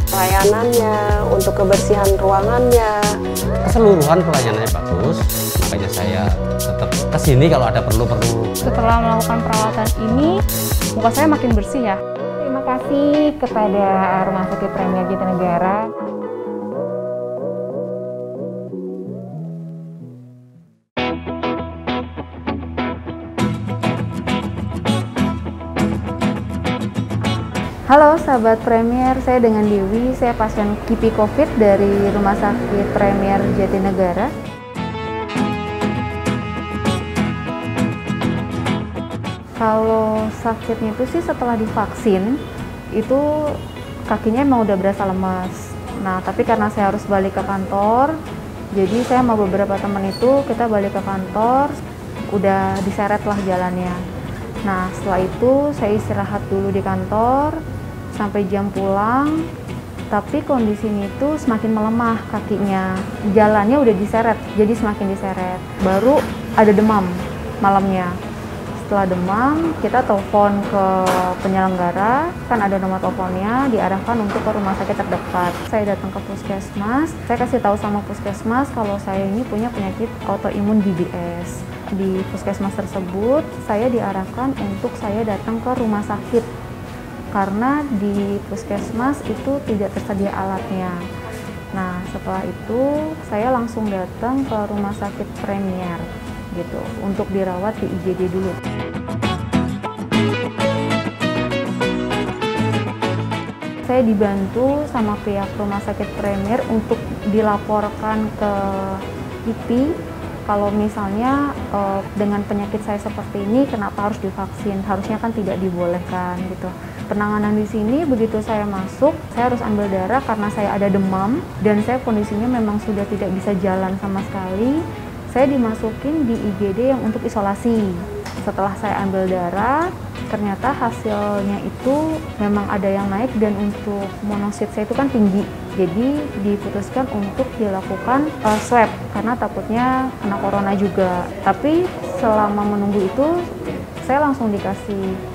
Pelayanannya, untuk kebersihan ruangannya. Keseluruhan pelayanannya bagus, makanya saya tetap kesini kalau ada perlu-perlu. Setelah melakukan perawatan ini, muka saya makin bersih ya. Terima kasih kepada Rumah Sakit Premier Jatinegara. Halo sahabat Premier, saya dengan Dewi, saya pasien KIPI COVID dari Rumah Sakit Premier Jatinegara. Kalau sakitnya itu sih setelah divaksin, itu kakinya emang udah berasa lemas. Nah, tapi karena saya harus balik ke kantor, jadi saya sama beberapa teman itu kita balik ke kantor, udah diseret lah jalannya. Nah, setelah itu saya istirahat dulu di kantor, sampai jam pulang, tapi kondisinya itu semakin melemah kakinya. Jalannya udah diseret, jadi semakin diseret. Baru ada demam malamnya. Setelah demam, kita telepon ke penyelenggara, kan ada nomor teleponnya, diarahkan untuk ke rumah sakit terdekat. Saya datang ke puskesmas, saya kasih tahu sama puskesmas kalau saya ini punya penyakit autoimun DBS. Di puskesmas tersebut, saya diarahkan untuk saya datang ke rumah sakit, karena di puskesmas itu tidak tersedia alatnya. Nah, setelah itu saya langsung datang ke Rumah Sakit Premier gitu untuk dirawat di IGD dulu. Saya dibantu sama pihak Rumah Sakit Premier untuk dilaporkan ke KIPI kalau misalnya dengan penyakit saya seperti ini kenapa harus divaksin, harusnya kan tidak dibolehkan gitu. Penanganan di sini begitu saya masuk, saya harus ambil darah karena saya ada demam dan saya kondisinya memang sudah tidak bisa jalan sama sekali. Saya dimasukin di IGD yang untuk isolasi. Setelah saya ambil darah, ternyata hasilnya itu memang ada yang naik dan untuk monosit saya itu kan tinggi. Jadi diputuskan untuk dilakukan swab karena takutnya kena corona juga. Tapi selama menunggu itu saya langsung dikasih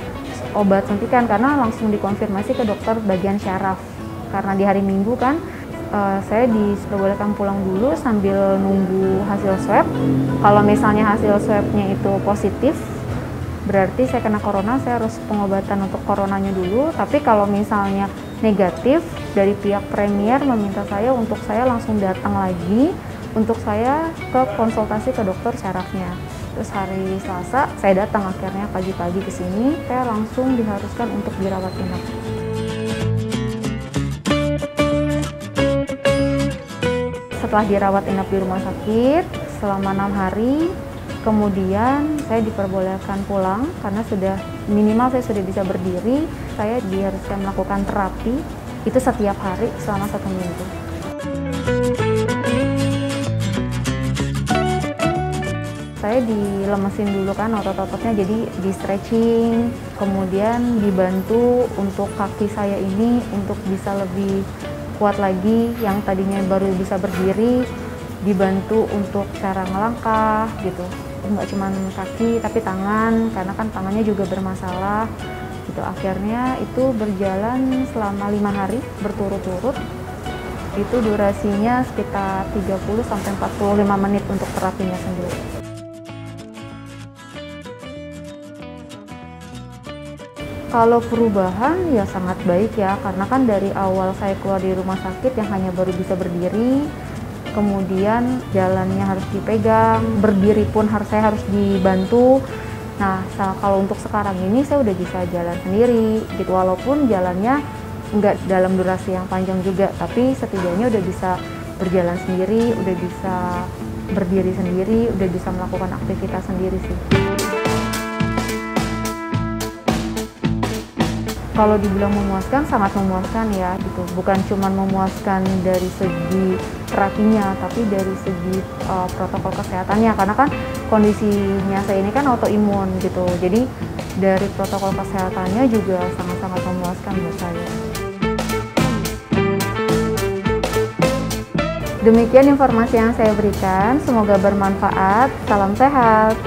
obat suntikan karena langsung dikonfirmasi ke dokter bagian syaraf. Karena di hari Minggu kan saya diperbolehkan pulang dulu sambil nunggu hasil swab. Kalau misalnya hasil swabnya itu positif, berarti saya kena corona, saya harus pengobatan untuk coronanya dulu. Tapi kalau misalnya negatif, dari pihak Premier meminta saya untuk saya langsung datang lagi untuk saya ke konsultasi ke dokter syarafnya. Terus hari Selasa saya datang akhirnya pagi-pagi ke sini, saya langsung diharuskan untuk dirawat inap. Setelah dirawat inap di rumah sakit selama 6 hari, kemudian saya diperbolehkan pulang karena sudah minimal saya sudah bisa berdiri. Saya diharuskan melakukan terapi itu setiap hari selama 1 minggu. Saya dilemesin dulu kan otot-ototnya, jadi di stretching, kemudian dibantu untuk kaki saya ini untuk bisa lebih kuat lagi, yang tadinya baru bisa berdiri, dibantu untuk cara ngelangkah gitu. Nggak cuma kaki tapi tangan, karena kan tangannya juga bermasalah gitu. Akhirnya itu berjalan selama 5 hari berturut-turut. Itu durasinya sekitar 30-45 menit untuk terapinya sendiri. Kalau perubahan ya sangat baik ya, karena kan dari awal saya keluar di rumah sakit yang hanya baru bisa berdiri, kemudian jalannya harus dipegang, berdiri pun saya harus dibantu. Nah, kalau untuk sekarang ini saya udah bisa jalan sendiri gitu, walaupun jalannya nggak dalam durasi yang panjang juga, tapi setidaknya udah bisa berjalan sendiri, udah bisa berdiri sendiri, udah bisa melakukan aktivitas sendiri sih. Kalau dibilang memuaskan, sangat memuaskan ya gitu. Bukan cuma memuaskan dari segi terapinya, tapi dari segi protokol kesehatannya. Karena kan kondisinya saya ini kan autoimun gitu. Jadi dari protokol kesehatannya juga sangat-sangat memuaskan buat saya. Demikian informasi yang saya berikan. Semoga bermanfaat. Salam sehat.